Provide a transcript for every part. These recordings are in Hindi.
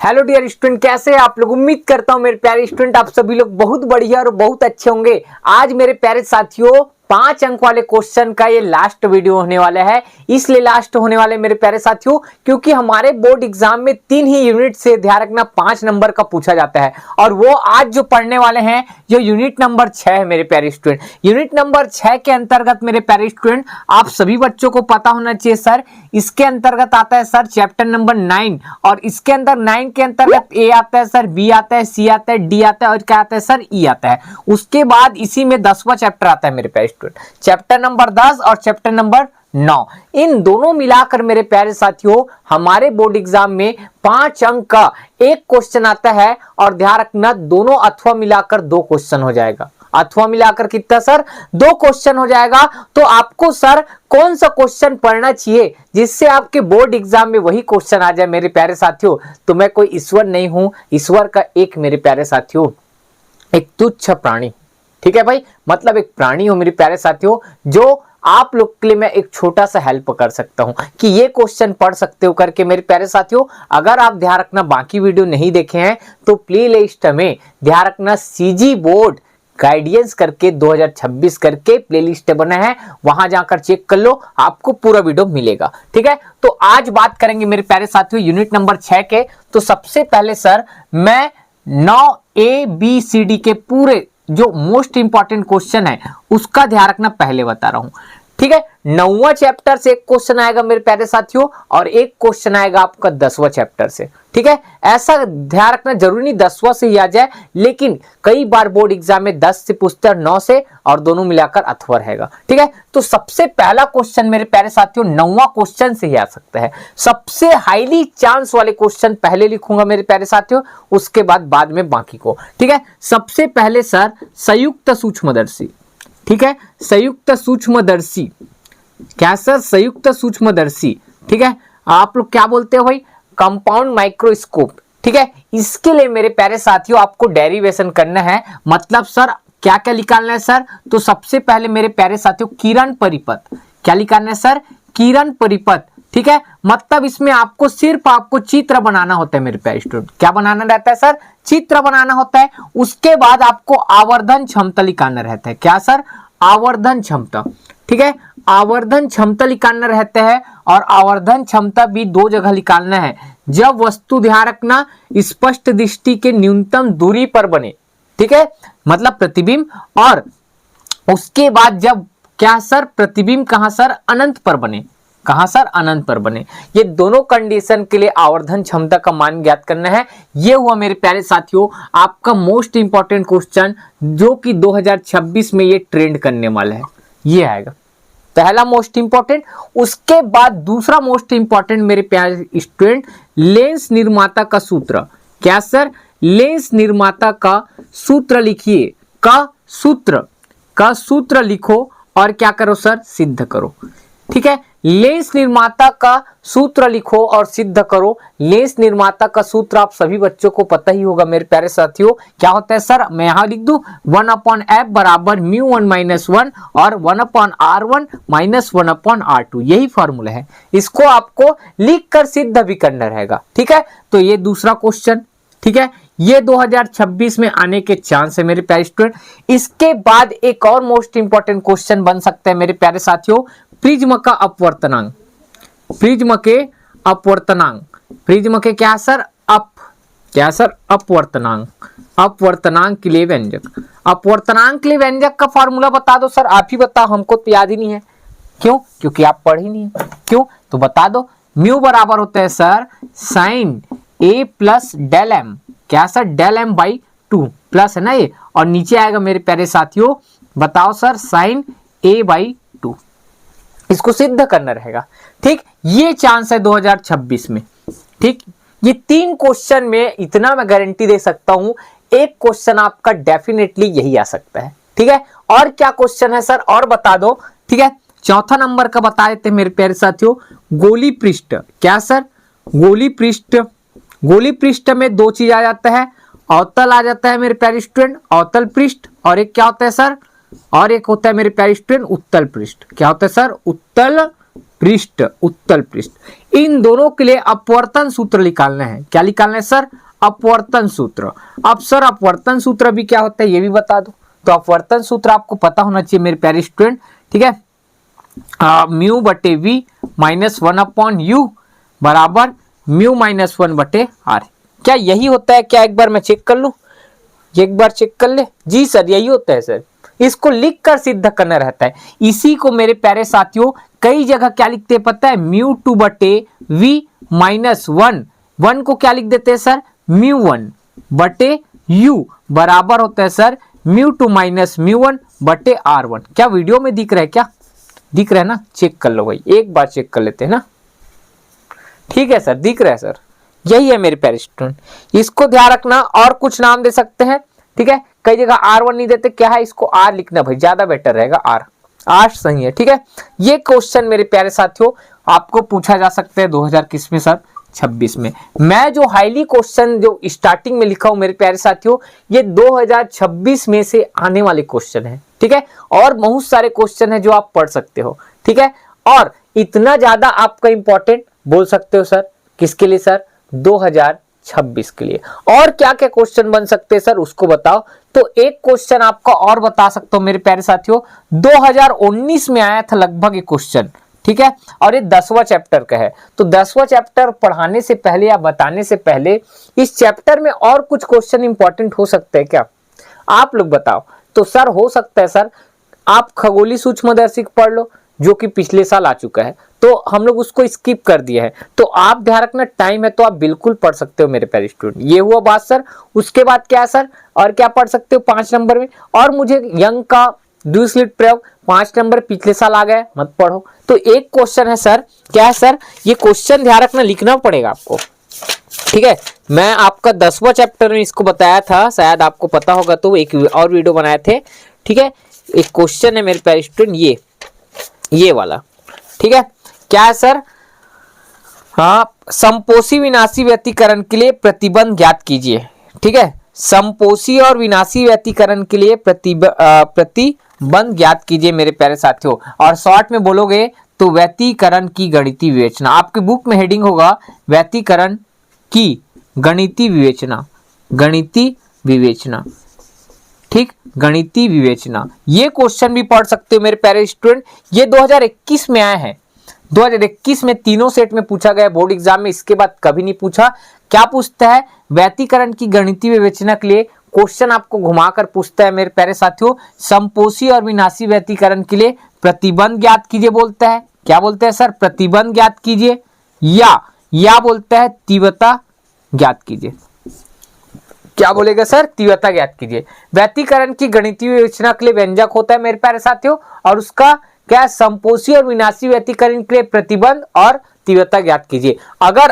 हेलो डियर स्टूडेंट, कैसे हैं आप लोग। उम्मीद करता हूं मेरे प्यारे स्टूडेंट आप सभी लोग बहुत बढ़िया और बहुत अच्छे होंगे। आज मेरे प्यारे साथियों 5 अंक वाले क्वेश्चन का ये लास्ट वीडियो होने वाला है। इसलिए लास्ट होने वाले मेरे प्यारे साथियों क्योंकि हमारे बोर्ड एग्जाम में 3 ही यूनिट से ध्यान रखना 5 नंबर का पूछा जाता है और वो आज जो पढ़ने वाले हैं जो यूनिट नंबर 6 है मेरे प्यारे स्टूडेंट। यूनिट नंबर 6 के अंतर्गत मेरे प्यारे स्टूडेंट आप सभी बच्चों को पता होना चाहिए सर, इसके अंतर्गत आता है सर चैप्टर नंबर 9 और इसके अंदर 9 के अंतर्गत ए आता है सर, बी आता है, सी आता है, डी आता है और क्या आता है सर, ई आता है। उसके बाद इसी में 10वां चैप्टर आता है मेरे प्यारे स्टूडेंट, चैप्टर नंबर 10 और चैप्टर नंबर 9। इन दोनों मिलाकर मेरे प्यारे साथियों हमारे बोर्ड एग्जाम में 5 अंक का एक क्वेश्चन आता है और ध्यान रखना दोनों अथवा मिलाकर 2 क्वेश्चन हो जाएगा। अथवा मिलाकर कितना सर, 2 क्वेश्चन हो जाएगा। तो आपको सर कौन सा क्वेश्चन पढ़ना चाहिए जिससे आपके बोर्ड एग्जाम में वही क्वेश्चन आ जाए मेरे प्यारे साथियों। तो मैं कोई ईश्वर नहीं हूं, ईश्वर का एक मेरे प्यारे साथियों एक तुच्छ प्राणी, ठीक है भाई, मतलब एक प्राणी हो मेरे प्यारे साथियों जो आप लोग के लिए मैं एक छोटा सा हेल्प कर सकता हूं कि ये क्वेश्चन पढ़ सकते हो करके मेरे प्यारे साथियों। अगर आप ध्यान रखना बाकी वीडियो नहीं देखे हैं तो प्ले लिस्ट में ध्यान रखना सीजी बोर्ड गाइडेंस करके 2026 करके प्लेलिस्ट बना है, वहां जाकर चेक कर लो, आपको पूरा वीडियो मिलेगा। ठीक है, तो आज बात करेंगे मेरे प्यारे साथियों यूनिट नंबर 6 के। तो सबसे पहले सर मैं 9 ABCD के पूरे जो मोस्ट इंपॉर्टेंट क्वेश्चन है उसका ध्यान रखना पहले बता रहा हूं। ठीक है, 9वां चैप्टर से एक क्वेश्चन आएगा मेरे प्यारे साथियों और एक क्वेश्चन आएगा आपका 10वां चैप्टर से। ठीक है, ऐसा ध्यान रखना जरूरी नहीं 10वां से ही आ जाए, लेकिन कई बार बोर्ड एग्जाम में 10 से पूछते हैं 9 से और दोनों मिलाकर अथवा रहेगा। ठीक है, तो सबसे पहला क्वेश्चन मेरे प्यारे साथियों 9वां क्वेश्चन से ही आ सकता है। सबसे हाईली चांस वाले क्वेश्चन पहले लिखूंगा मेरे प्यारे साथियों, उसके बाद में बाकी को। ठीक है, सबसे पहले सर संयुक्त सूक्ष्मदर्शी। ठीक है, संयुक्त सूक्ष्मदर्शी क्या सर, संयुक्त सूक्ष्मदर्शी। ठीक है, आप लोग क्या बोलते हो भाई, कंपाउंड माइक्रोस्कोप। ठीक है, इसके लिए मेरे प्यारे साथियों आपको डेरिवेशन करना है, मतलब सर क्या क्या निकालना है सर। तो सबसे पहले मेरे प्यारे साथियों किरण परिपथ, क्या निकालना है सर, किरण परिपथ। ठीक है, मतलब इसमें आपको सिर्फ आपको चित्र बनाना होता है मेरे प्यारे स्टूडेंट। क्या बनाना रहता है सर, चित्र बनाना होता है। उसके बाद आपको आवर्धन क्षमता निकालना रहता है। क्या सर, आवर्धन क्षमता। ठीक है, आवर्धन क्षमता निकालना रहता है और आवर्धन क्षमता भी 2 जगह निकालना है, जब वस्तु ध्यान रखना स्पष्ट दृष्टि के न्यूनतम दूरी पर बने। ठीक है, मतलब प्रतिबिंब, और उसके बाद जब क्या सर, प्रतिबिंब कहां सर, अनंत पर बने। कहां सर, अनंत पर बने। ये दोनों कंडीशन के लिए आवर्धन क्षमता का मान ज्ञात करना है। ये हुआ मेरे प्यारे साथियों आपका मोस्ट इंपॉर्टेंट क्वेश्चन जो कि 2026 में ये ट्रेंड करने वाला है। ये आएगा पहला मोस्ट इंपॉर्टेंट। उसके बाद दूसरा मोस्ट इंपॉर्टेंट मेरे प्यारे स्टूडेंट लेंस निर्माता का सूत्र। क्या सर, लेंस निर्माता का सूत्र लिखिए, का सूत्र लिखो और क्या करो सर, सिद्ध करो। ठीक है, लेंस निर्माता का सूत्र लिखो और सिद्ध करो। लेंस निर्माता का सूत्र आप सभी बच्चों को पता ही होगा मेरे प्यारे साथियों, क्या होता है सर, मैं यहां लिख दूं 1/f बराबर μ1 - 1 और 1/r1 - 1/r2, यही फॉर्मूला है। इसको आपको लिखकर सिद्ध भी करना रहेगा। ठीक है, तो ये दूसरा क्वेश्चन। ठीक है, ये 2026 में आने के चांस है मेरे प्यारे स्टूडेंट। इसके बाद एक और मोस्ट इंपॉर्टेंट क्वेश्चन बन सकता है मेरे प्यारे साथियों, प्रिज्म का अपवर्तनांक। प्रिज्म के अपवर्तनांक, प्रिज्म के क्या सर, क्या सर, अपवर्तनांक। अपवर्तनांक के लिए व्यंजक, अपवर्तनांक के लिए व्यंजक का फॉर्मूला बता दो सर, आप ही बताओ, हमको तो याद ही नहीं है। क्यों, क्योंकि आप पढ़ ही नहीं है। क्यों, तो बता दो। म्यू बराबर होता है sir sine A plus del m. क्या sir, del m by 2 plus है ना ये, और नीचे आएगा मेरे प्यारे साथियों बताओ सर साइन A बाई 2। इसको सिद्ध करना रहेगा। ठीक, ये चांस है 2026 में। ठीक, ये 3 क्वेश्चन में इतना मैं गारंटी दे सकता हूं, एक क्वेश्चन आपका डेफिनेटली यही आ सकता है। ठीक है, और क्या क्वेश्चन है सर, और बता दो। ठीक है, चौथा नंबर का बता देते मेरे प्यारे साथियों, गोली पृष्ठ। क्या सर, गोली पृष्ठ। गोली पृष्ठ में 2 चीज आ जाता है, अवतल आ जाता है मेरे प्यारे स्टूडेंट, अवतल पृष्ठ, और एक क्या होता है सर, और एक होता है मेरे प्यारे स्टूडेंट उत्तल पृष्ठ। क्या होता है सर, उत्तल पृष्ठ, उत्तल पृष्ठ। इन दोनों के लिए अपवर्तन सूत्र निकालना है। क्या निकालना है सर? अपवर्तन सूत्र। अब सर अपवर्तन सूत्र भी क्या होता है ये भी बता दो। तो अपवर्तन सूत्र आपको पता होना चाहिए मेरे प्यारे स्टूडेंट, ठीक है। म्यू बटे वी माइनस 1/u बराबर म्यू माइनस 1/r। क्या यही होता है क्या? एक बार मैं चेक कर लूं, एक बार चेक कर ले। जी सर यही होता है सर, इसको लिख कर सिद्ध करना रहता है। इसी को मेरे प्यारे साथियों कई जगह क्या लिखते हैं पता है? म्यू 2 बटे वी माइनस 1 को क्या लिख देते हैं सर? म्यू 1 बटे यू बराबर होता है सर म्यू 2 माइनस म्यू 1 बटे r1। क्या वीडियो में दिख रहा है? क्या दिख रहा है ना? चेक कर लो भाई, एक बार चेक कर लेते हैं ना। ठीक है सर, दिख रहा है सर, यही है मेरे प्यारे स्टूडेंट। इसको ध्यान रखना, और कुछ नाम दे सकते हैं, ठीक है। कई जगह r1 नहीं देते, क्या है इसको r लिखना भाई, ज्यादा बेटर रहेगा। r सही है, ठीक है। ये क्वेश्चन मेरे प्यारे साथियों आपको पूछा जा सकता है 2021 में सर 26 में। मैं जो हाईली क्वेश्चन जो स्टार्टिंग में लिखा हूं मेरे प्यारे साथियों, ये 2026 में से आने वाले क्वेश्चन है, ठीक है। और बहुत सारे क्वेश्चन है जो आप पढ़ सकते हो, ठीक है। और इतना ज्यादा आपका इंपॉर्टेंट बोल सकते हो सर, किसके लिए सर? 2026 के लिए। और क्या क्या क्वेश्चन बन सकते हैं सर उसको बताओ। तो एक क्वेश्चन आपका और बता सकता हूं मेरे प्यारे साथियों, 2019 में आया था लगभग एक क्वेश्चन, ठीक है। और ये 10वां चैप्टर का है। तो 10वां चैप्टर पढ़ाने से पहले या बताने से पहले इस चैप्टर में और कुछ क्वेश्चन इंपॉर्टेंट हो सकते हैं क्या? आप लोग बताओ। तो सर हो सकता है सर आप खगोलीय सूक्ष्मदर्शी पढ़ लो, जो कि पिछले साल आ चुका है, तो हम लोग उसको स्किप कर दिया है। तो आप ध्यान रखना, टाइम है तो आप बिल्कुल पढ़ सकते हो मेरे प्यारे स्टूडेंट। ये हुआ बात सर। उसके बाद क्या है सर, और क्या पढ़ सकते हो 5 नंबर में? और मुझे यंग का द्विस्लिट प्रयोग 5 नंबर पिछले साल आ गया, मत पढ़ो। तो एक क्वेश्चन है सर, क्या है सर? ये क्वेश्चन ध्यान रखना, लिखना पड़ेगा आपको, ठीक है। मैं आपका 10वां चैप्टर में इसको बताया था, शायद आपको पता होगा, तो एक और वीडियो बनाए थे, ठीक है। एक क्वेश्चन है मेरे प्यारे स्टूडेंट ये वाला, ठीक है। क्या है सर? हाँ, समपोषी विनाशी व्यतिकरण के लिए प्रतिबंध ज्ञात कीजिए, ठीक है। समपोषी और विनाशी व्यतिकरण के लिए प्रतिबंध ज्ञात कीजिए मेरे प्यारे साथियों। और शॉर्ट में बोलोगे तो व्यतिकरण की गणितीय विवेचना। आपके बुक में हेडिंग होगा व्यतिकरण की गणितीय विवेचना, गणितीय विवेचना, ठीक, गणितीय विवेचना। ये क्वेश्चन भी पढ़ सकते हो मेरे प्यारे स्टूडेंट। ये 2021 में आया है, 2021 में तीनों सेट में पूछा गया बोर्ड एग्जाम में, इसके बाद कभी नहीं पूछा। क्या पूछता है? व्यतिकरण की गणितीय विवेचना के लिए क्वेश्चन आपको घुमाकर पूछता है मेरे प्यारे साथियों, समपोषी और विनाशी व्यतिकरण के लिए प्रतिबंध ज्ञात कीजिए बोलता है। क्या बोलता है सर? प्रतिबंध ज्ञात कीजिए, या बोलता है तीव्रता ज्ञात कीजिए। क्या बोलेगा सर? तीव्रता ज्ञात कीजिए। व्यतिकरण की गणितीय विवेचना के लिए व्यंजक होता है मेरे प्यारे साथियों, और उसका क्या? समपोषी और विनाशी व्यतिकरण के लिए प्रतिबंध और तीव्रता ज्ञात कीजिए। अगर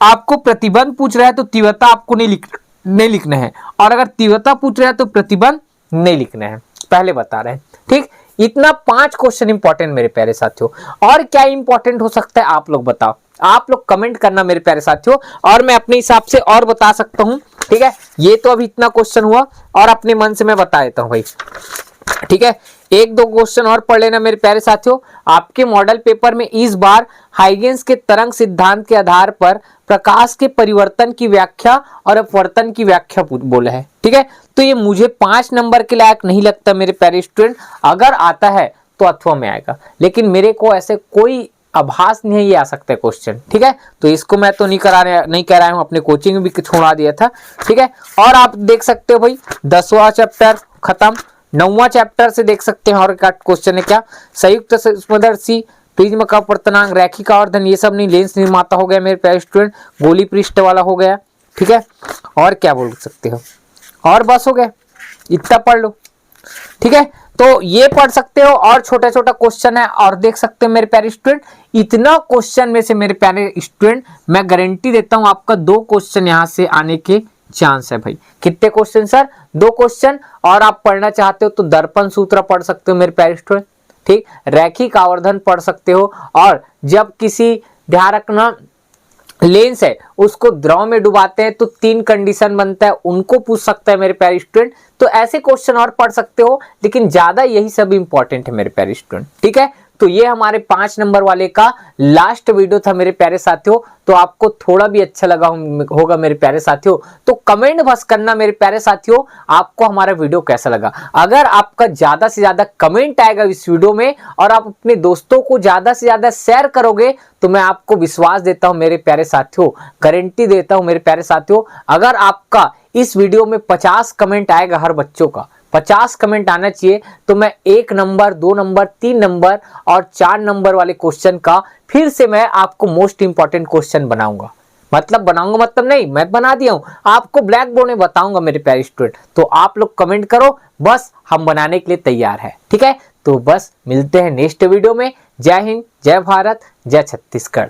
आपको प्रतिबंध पूछ रहा है तो तीव्रता आपको नहीं लिखना है, और अगर तीव्रता पूछ रहा है तो प्रतिबंध नहीं लिखना है, पहले बता रहे हैं, ठीक। इतना 5 क्वेश्चन इंपॉर्टेंट मेरे प्यारे साथियों। और क्या इंपॉर्टेंट हो सकता है आप लोग बताओ, आप लोग कमेंट करना मेरे प्यारे साथियों, और मैं अपने हिसाब से और बता सकता हूं, ठीक है। ये तो अभी इतना क्वेश्चन हुआ, और अपने मन से मैं बता देता हूं भाई, ठीक है। 1-2 क्वेश्चन और पढ़ लेना मेरे प्यारे साथियों। आपके मॉडल पेपर में इस बार हाइगेंस के तरंग सिद्धांत के आधार पर प्रकाश के परिवर्तन की व्याख्या और अपवर्तन की व्याख्या बोला है, ठीक है। तो ये मुझे 5 नंबर के लायक नहीं लगता मेरे प्यारे स्टूडेंट। अगर आता है तो अथवा में आएगा, लेकिन मेरे को ऐसे कोई आभास नहीं है ये आ सकता है क्वेश्चन, ठीक है। तो इसको मैं तो नहीं कह रहा हूं, अपने कोचिंग में भी छोड़ा दिया था, ठीक है। और आप देख सकते हो भाई 10वां चैप्टर खत्म, 9वां चैप्टर से देख सकते हैं। और का क्वेश्चन है क्या? संयुक्त सूक्ष्मदर्शी, प्रिज्म का अपवर्तनांक, रैखिक आवर्धन, ये सब नहीं, लेंस निर्माता हो गया मेरे प्यारे स्टूडेंट, गोली पृष्ठ वाला हो गया, ठीक है। और क्या बोल सकते हो, और बस हो गया, इतना पढ़ लो, ठीक है। तो ये पढ़ सकते हो, और छोटा छोटा क्वेश्चन है और देख सकते हो मेरे प्यारे स्टूडेंट। इतना क्वेश्चन में से मेरे प्यारे स्टूडेंट मैं गारंटी देता हूं आपका 2 क्वेश्चन यहां से आने के चांस है भाई। कितने क्वेश्चन सर? 2 क्वेश्चन। और आप पढ़ना चाहते हो तो दर्पण सूत्र पढ़ सकते हो मेरे प्यारे स्टूडेंट, ठीक। रैखिक आवर्धन पढ़ सकते हो, और जब किसी, ध्यान रखना, लेंस है उसको द्रव में डुबाते हैं तो 3 कंडीशन बनता है, उनको पूछ सकता है मेरे प्यारे स्टूडेंट। तो ऐसे क्वेश्चन और पढ़ सकते हो, लेकिन ज्यादा यही सब इंपॉर्टेंट है मेरे प्यारे स्टूडेंट, ठीक है। तो ये हमारे 5 नंबर वाले का लास्ट वीडियो था मेरे प्यारे साथियों। तो आपको थोड़ा भी अच्छा लगा होगा मेरे प्यारे साथियों, तो कमेंट बस करना मेरे प्यारे साथियों, आपको हमारा वीडियो कैसा लगा। अगर आपका ज्यादा से ज्यादा कमेंट आएगा इस वीडियो में और आप अपने दोस्तों को ज्यादा से ज्यादा शेयर करोगे, तो मैं आपको विश्वास देता हूं मेरे प्यारे साथियों, गारंटी देता हूं मेरे प्यारे साथियों, अगर आपका इस वीडियो में 50 कमेंट आएगा, हर बच्चों का 50 कमेंट आना चाहिए, तो मैं 1 नंबर, 2 नंबर, 3 नंबर और 4 नंबर वाले क्वेश्चन का फिर से मैं आपको मोस्ट इंपॉर्टेंट क्वेश्चन बनाऊंगा। मतलब नहीं, मैं बना दिया हूं, आपको ब्लैक बोर्ड में बताऊंगा मेरे प्यारे स्टूडेंट। तो आप लोग कमेंट करो, बस हम बनाने के लिए तैयार है। ठीक है, तो बस मिलते हैं नेक्स्ट वीडियो में। जय हिंद, जय भारत, जय छत्तीसगढ़।